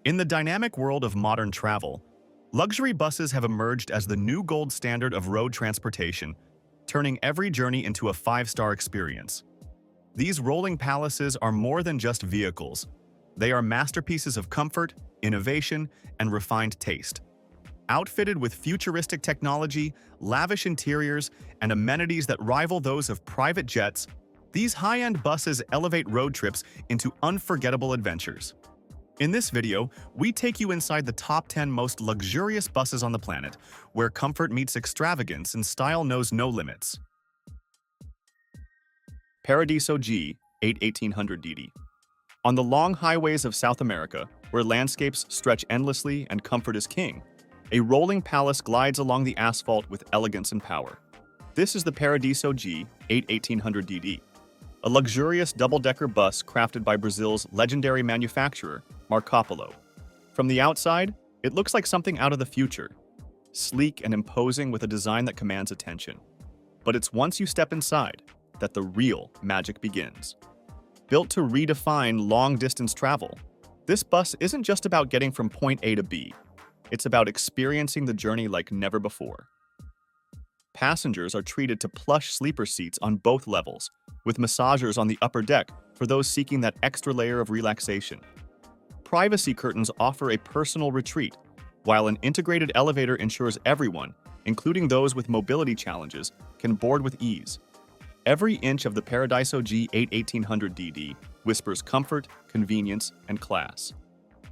In the dynamic world of modern travel, luxury buses have emerged as the new gold standard of road transportation, turning every journey into a five-star experience. These rolling palaces are more than just vehicles. They are masterpieces of comfort, innovation, and refined taste. Outfitted with futuristic technology, lavish interiors, and amenities that rival those of private jets, these high-end buses elevate road trips into unforgettable adventures. In this video, we take you inside the top 10 most luxurious buses on the planet, where comfort meets extravagance and style knows no limits. Paradiso G 1800DD. On the long highways of South America, where landscapes stretch endlessly and comfort is king, a rolling palace glides along the asphalt with elegance and power. This is the Paradiso G 1800DD, a luxurious double-decker bus crafted by Brazil's legendary manufacturer, Marco Polo. From the outside, it looks like something out of the future, sleek and imposing with a design that commands attention. But it's once you step inside that the real magic begins. Built to redefine long-distance travel, this bus isn't just about getting from point A to B. It's about experiencing the journey like never before. Passengers are treated to plush sleeper seats on both levels, with massagers on the upper deck for those seeking that extra layer of relaxation. Privacy curtains offer a personal retreat, while an integrated elevator ensures everyone, including those with mobility challenges, can board with ease. Every inch of the Paradiso G 1800DD whispers comfort, convenience, and class.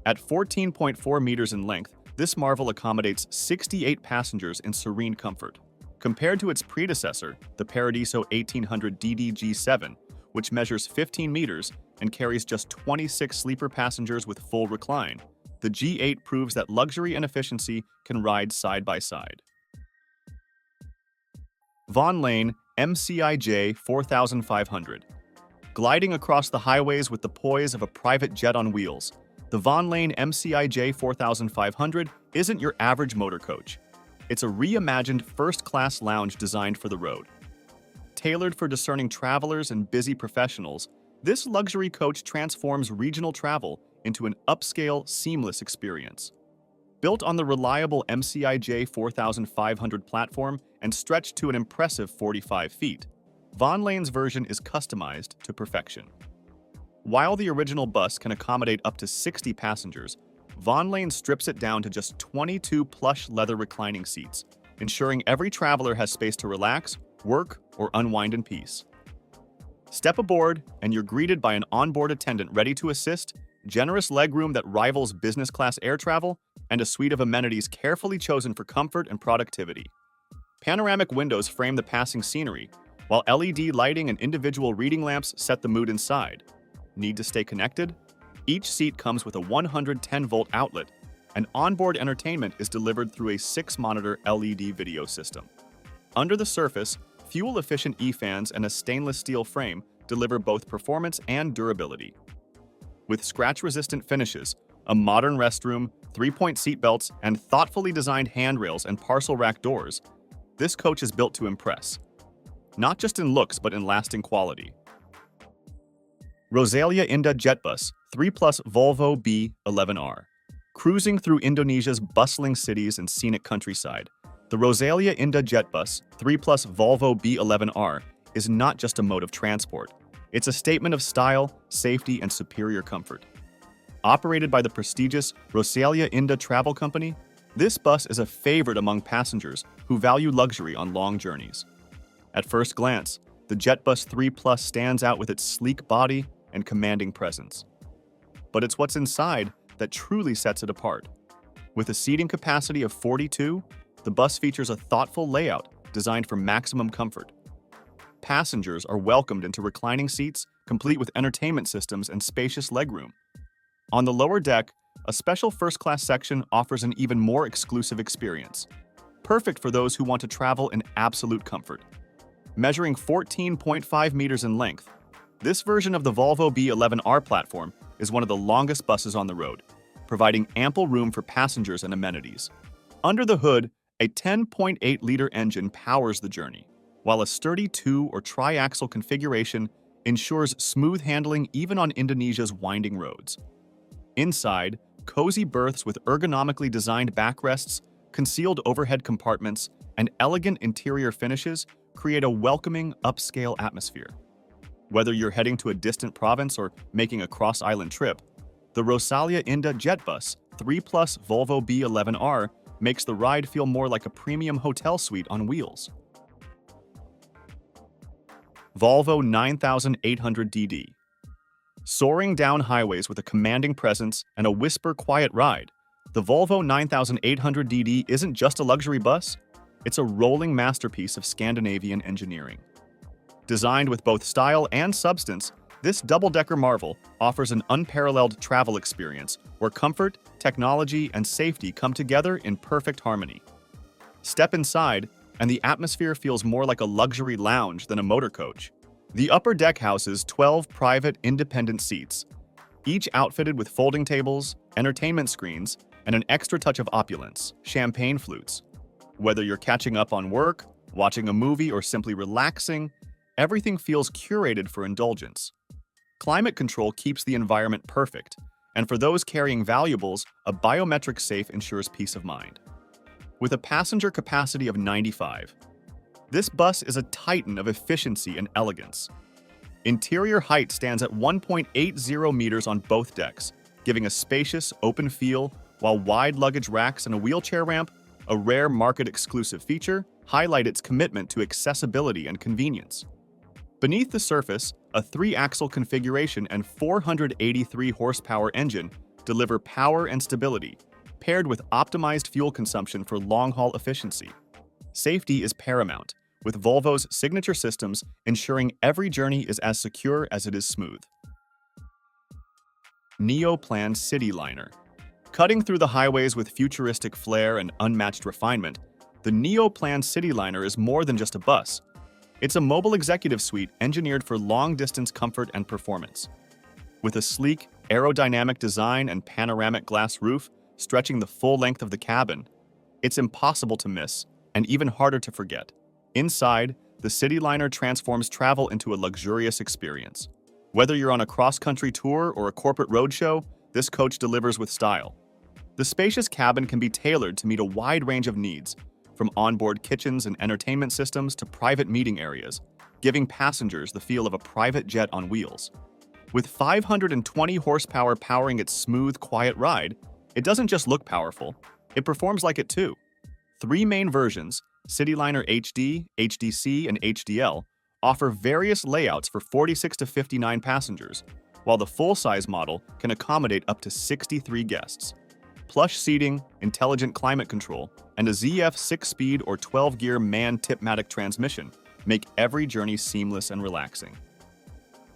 At 14.4 meters in length, this marvel accommodates 68 passengers in serene comfort. Compared to its predecessor, the Paradiso 1800DD G7, which measures 15 meters and carries just 26 sleeper passengers with full recline, the G8 proves that luxury and efficiency can ride side by side. Von Lane MCIJ 4500. Gliding across the highways with the poise of a private jet on wheels, the Von Lane MCIJ 4500 isn't your average motor coach. It's a reimagined first-class lounge designed for the road. Tailored for discerning travelers and busy professionals, this luxury coach transforms regional travel into an upscale, seamless experience. Built on the reliable MCIJ 4500 platform and stretched to an impressive 45 feet, Von Lane's version is customized to perfection. While the original bus can accommodate up to 60 passengers, Von Lane strips it down to just 22 plush leather reclining seats, ensuring every traveler has space to relax, work, or unwind in peace. Step aboard, and you're greeted by an onboard attendant ready to assist, generous legroom that rivals business class air travel, and a suite of amenities carefully chosen for comfort and productivity. Panoramic windows frame the passing scenery, while LED lighting and individual reading lamps set the mood inside. Need to stay connected? Each seat comes with a 110-volt outlet, and onboard entertainment is delivered through a 6-monitor LED video system. Under the surface, fuel-efficient E-fans and a stainless steel frame deliver both performance and durability. With scratch-resistant finishes, a modern restroom, 3-point seat belts, and thoughtfully designed handrails and parcel rack doors, this coach is built to impress. Not just in looks, but in lasting quality. Rosalia Indah Jetbus 3 Plus Volvo B11R. Cruising through Indonesia's bustling cities and scenic countryside, the Rosalia Indah Jetbus 3 Plus Volvo B11R is not just a mode of transport. It's a statement of style, safety, and superior comfort. Operated by the prestigious Rosalia Indah Travel Company, this bus is a favorite among passengers who value luxury on long journeys. At first glance, the Jetbus 3 Plus stands out with its sleek body and commanding presence. But it's what's inside that truly sets it apart. With a seating capacity of 42, the bus features a thoughtful layout designed for maximum comfort. Passengers are welcomed into reclining seats, complete with entertainment systems and spacious legroom. On the lower deck, a special first-class section offers an even more exclusive experience, perfect for those who want to travel in absolute comfort. Measuring 14.5 meters in length, this version of the Volvo B11R platform is one of the longest buses on the road, providing ample room for passengers and amenities. Under the hood, a 10.8-liter engine powers the journey, while a sturdy 2- or tri-axle configuration ensures smooth handling even on Indonesia's winding roads. Inside, Cozy berths with ergonomically designed backrests, concealed overhead compartments, and elegant interior finishes create a welcoming, upscale atmosphere. Whether you're heading to a distant province or making a cross-island trip, the Rosalia Inda Jetbus 3 Plus Volvo B11R makes the ride feel more like a premium hotel suite on wheels. Volvo 9800DD. Soaring down highways with a commanding presence and a whisper-quiet ride, the Volvo 9800DD isn't just a luxury bus, it's a rolling masterpiece of Scandinavian engineering. Designed with both style and substance, this double-decker marvel offers an unparalleled travel experience where comfort, technology, and safety come together in perfect harmony. Step inside, and the atmosphere feels more like a luxury lounge than a motor coach. The upper deck houses 12 private, independent seats, each outfitted with folding tables, entertainment screens, and an extra touch of opulence, champagne flutes. Whether you're catching up on work, watching a movie, or simply relaxing, everything feels curated for indulgence. Climate control keeps the environment perfect, and for those carrying valuables, a biometric safe ensures peace of mind. With a passenger capacity of 95, this bus is a titan of efficiency and elegance. Interior height stands at 1.80 meters on both decks, giving a spacious, open feel, while wide luggage racks and a wheelchair ramp, a rare market-exclusive feature, highlight its commitment to accessibility and convenience. Beneath the surface, a 3-axle configuration and 483 horsepower engine deliver power and stability, paired with optimized fuel consumption for long-haul efficiency. Safety is paramount, with Volvo's signature systems ensuring every journey is as secure as it is smooth. Neoplan Cityliner. Cutting through the highways with futuristic flair and unmatched refinement, the Neoplan Cityliner is more than just a bus. It's a mobile executive suite engineered for long-distance comfort and performance. With a sleek, aerodynamic design and panoramic glass roof stretching the full length of the cabin, it's impossible to miss and even harder to forget. Inside, the Cityliner transforms travel into a luxurious experience. Whether you're on a cross-country tour or a corporate roadshow, this coach delivers with style. The spacious cabin can be tailored to meet a wide range of needs, from onboard kitchens and entertainment systems to private meeting areas, giving passengers the feel of a private jet on wheels. With 520 horsepower powering its smooth, quiet ride, it doesn't just look powerful, it performs like it too. 3 main versions, Cityliner HD, HDC, and HDL, offer various layouts for 46 to 59 passengers, while the full-size model can accommodate up to 63 guests. Plush seating, intelligent climate control, and a ZF 6-speed or 12-gear man-tipmatic transmission make every journey seamless and relaxing.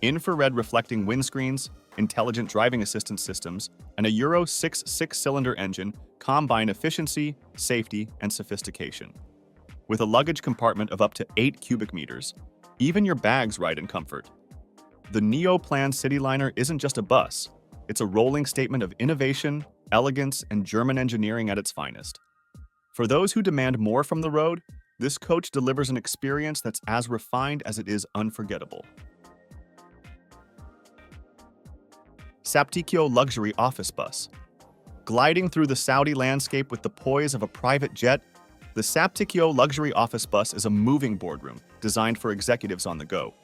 Infrared reflecting windscreens, intelligent driving assistance systems, and a Euro 6 6-cylinder engine combine efficiency, safety, and sophistication. With a luggage compartment of up to 8 cubic meters, even your bags ride in comfort. The Neoplan Cityliner isn't just a bus, it's a rolling statement of innovation, elegance, and German engineering at its finest. For those who demand more from the road, this coach delivers an experience that's as refined as it is unforgettable. Sapticchio Luxury Office Bus. Gliding through the Saudi landscape with the poise of a private jet, the Sapticchio Luxury Office Bus is a moving boardroom designed for executives on the go.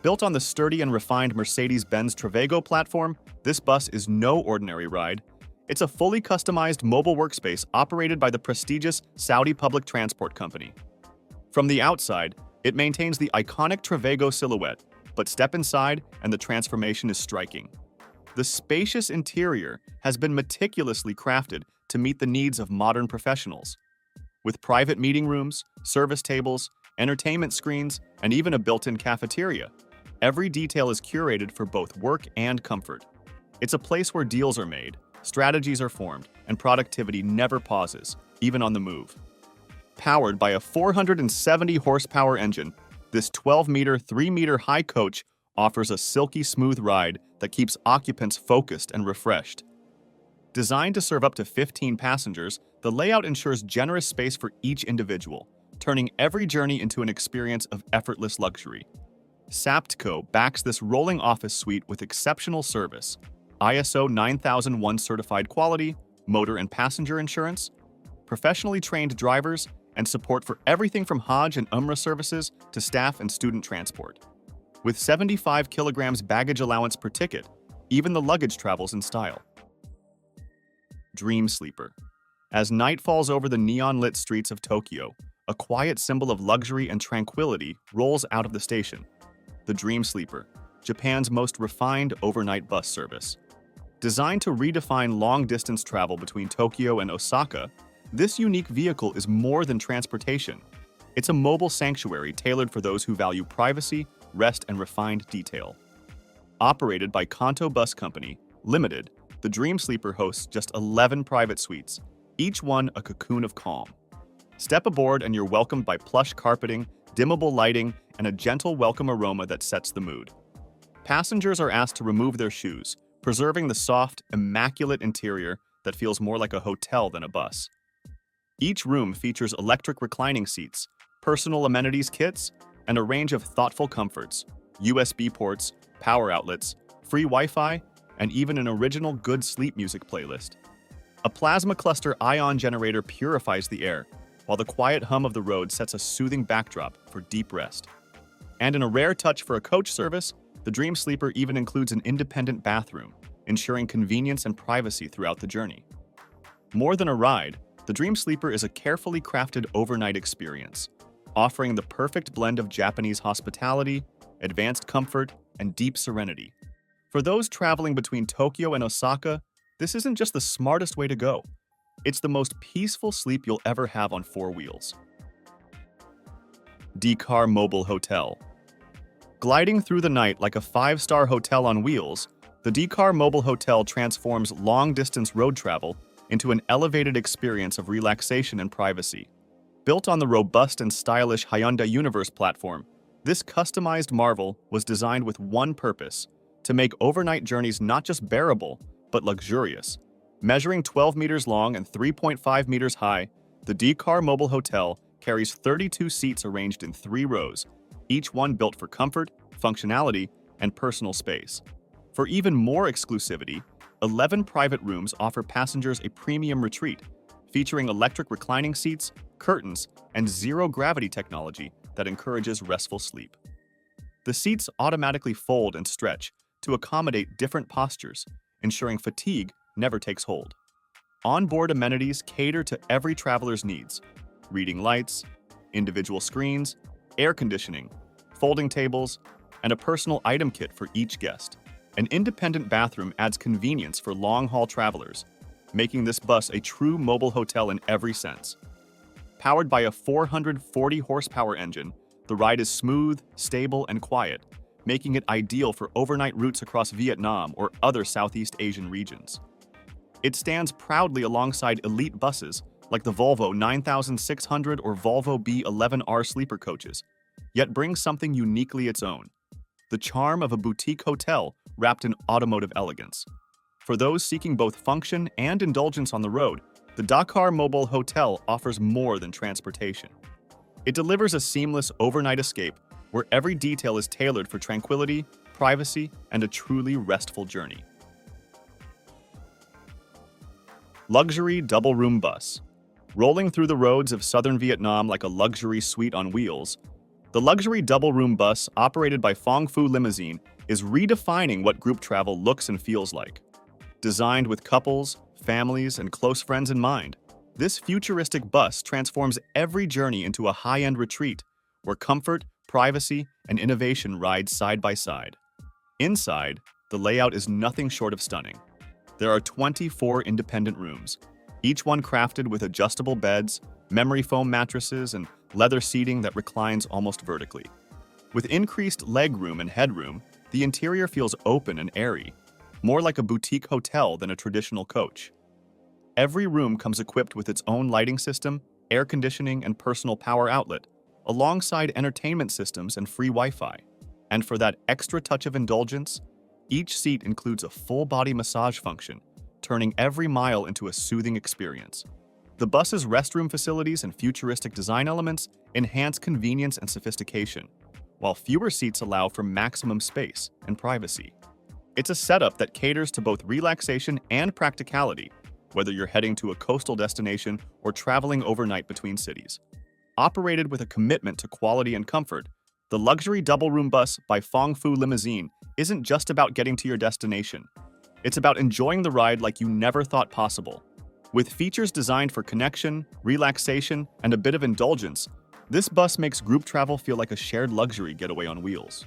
Built on the sturdy and refined Mercedes-Benz Travago platform, this bus is no ordinary ride. It's a fully customized mobile workspace operated by the prestigious Saudi Public Transport Company. From the outside, it maintains the iconic Travago silhouette, but step inside and the transformation is striking. The spacious interior has been meticulously crafted to meet the needs of modern professionals. With private meeting rooms, service tables, entertainment screens, and even a built-in cafeteria, every detail is curated for both work and comfort. It's a place where deals are made, strategies are formed, and productivity never pauses, even on the move. Powered by a 470 horsepower engine, this 12-meter, 3-meter high coach offers a silky smooth ride that keeps occupants focused and refreshed. Designed to serve up to 15 passengers, the layout ensures generous space for each individual, turning every journey into an experience of effortless luxury. Saptco backs this rolling office suite with exceptional service. ISO 9001 certified quality, motor and passenger insurance, professionally trained drivers, and support for everything from Hajj and Umrah services to staff and student transport. With 75 kilograms baggage allowance per ticket, even the luggage travels in style. Dream Sleeper. As night falls over the neon-lit streets of Tokyo, a quiet symbol of luxury and tranquility rolls out of the station. The Dream Sleeper, Japan's most refined overnight bus service. Designed to redefine long-distance travel between Tokyo and Osaka, this unique vehicle is more than transportation. It's a mobile sanctuary tailored for those who value privacy, rest, and refined detail. Operated by Kanto Bus Company, Limited, the Dream Sleeper hosts just 11 private suites, each one a cocoon of calm. Step aboard and you're welcomed by plush carpeting, dimmable lighting, and a gentle welcome aroma that sets the mood. Passengers are asked to remove their shoes, preserving the soft, immaculate interior that feels more like a hotel than a bus. Each room features electric reclining seats, personal amenities kits, and a range of thoughtful comforts, USB ports, power outlets, free Wi-Fi, and even an original good sleep music playlist. A plasma cluster ion generator purifies the air, while the quiet hum of the road sets a soothing backdrop for deep rest. And in a rare touch for a coach service, the Dream Sleeper even includes an independent bathroom, ensuring convenience and privacy throughout the journey. More than a ride, the Dream Sleeper is a carefully crafted overnight experience, offering the perfect blend of Japanese hospitality, advanced comfort, and deep serenity. For those traveling between Tokyo and Osaka, this isn't just the smartest way to go. It's the most peaceful sleep you'll ever have on four wheels. D-Car Mobile Hotel. Gliding through the night like a five-star hotel on wheels, the D-Car Mobile Hotel transforms long-distance road travel into an elevated experience of relaxation and privacy. Built on the robust and stylish Hyundai Universe platform, this customized marvel was designed with one purpose: to make overnight journeys not just bearable, but luxurious. Measuring 12 meters long and 3.5 meters high, the D-Car Mobile Hotel carries 32 seats arranged in 3 rows, each one built for comfort, functionality, and personal space. For even more exclusivity, 11 private rooms offer passengers a premium retreat, featuring electric reclining seats, curtains, and zero-gravity technology that encourages restful sleep. The seats automatically fold and stretch to accommodate different postures, ensuring fatigue never takes hold. Onboard amenities cater to every traveler's needs: reading lights, individual screens, air conditioning, folding tables, and a personal item kit for each guest. An independent bathroom adds convenience for long-haul travelers, making this bus a true mobile hotel in every sense. Powered by a 440 horsepower engine, the ride is smooth, stable, and quiet, making it ideal for overnight routes across Vietnam or other Southeast Asian regions. It stands proudly alongside elite buses like the Volvo 9600 or Volvo B11R sleeper coaches, yet brings something uniquely its own: the charm of a boutique hotel wrapped in automotive elegance. For those seeking both function and indulgence on the road, the Dakar Mobile Hotel offers more than transportation. It delivers a seamless overnight escape where every detail is tailored for tranquility, privacy, and a truly restful journey. Luxury double-room bus. Rolling through the roads of southern Vietnam like a luxury suite on wheels, the luxury double-room bus operated by Phong Phu Limousine is redefining what group travel looks and feels like. Designed with couples, families, and close friends in mind, this futuristic bus transforms every journey into a high-end retreat where comfort, privacy, and innovation ride side by side. Inside, the layout is nothing short of stunning. There are 24 independent rooms, each one crafted with adjustable beds, memory foam mattresses, and leather seating that reclines almost vertically. With increased legroom and headroom, the interior feels open and airy, more like a boutique hotel than a traditional coach. Every room comes equipped with its own lighting system, air conditioning, and personal power outlet, alongside entertainment systems and free Wi-Fi. And for that extra touch of indulgence, each seat includes a full-body massage function, turning every mile into a soothing experience. The bus's restroom facilities and futuristic design elements enhance convenience and sophistication, while fewer seats allow for maximum space and privacy. It's a setup that caters to both relaxation and practicality, whether you're heading to a coastal destination or traveling overnight between cities. Operated with a commitment to quality and comfort, the luxury double-room bus by Fangfu Limousine isn't just about getting to your destination. It's about enjoying the ride like you never thought possible. With features designed for connection, relaxation, and a bit of indulgence, this bus makes group travel feel like a shared luxury getaway on wheels.